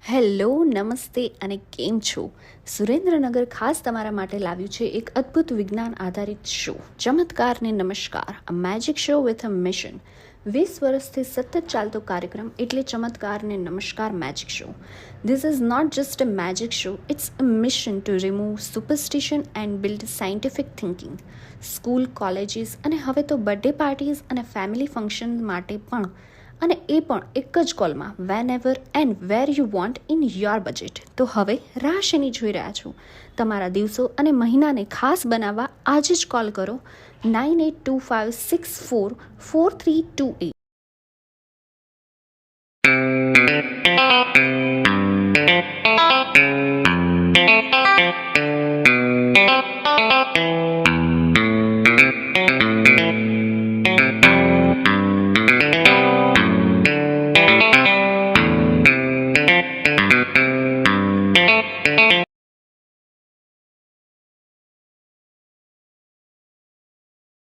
Hello, નમસ્તે અને કેમ છો? સુરેન્દ્રનગર ખાસ તમારા માટે લાવ્યું છે એક અદ્ભુત વિજ્ઞાન આધારિત શો, ચમત્કારને નમસ્કાર, a magic show with a mission. 20 વર્ષથી સતત ચાલતો કાર્યક્રમ એટલે ચમત્કારને નમસ્કાર magic show. This is not just a magic show, it's a mission to remove superstition and build scientific thinking. School, colleges અને હવે તો બર્થડે પાર્ટીઝ અને ફેમિલી ફંક્શન માટે પણ, અને એ પણ એક જ કોલમાં, whenever and where you want in your budget. તો હવે રાહ શેની જોઈ રહ્યા છો? તમારા દિવસો અને મહિનાને ખાસ બનાવવા આજે જ કોલ કરો 9825644328.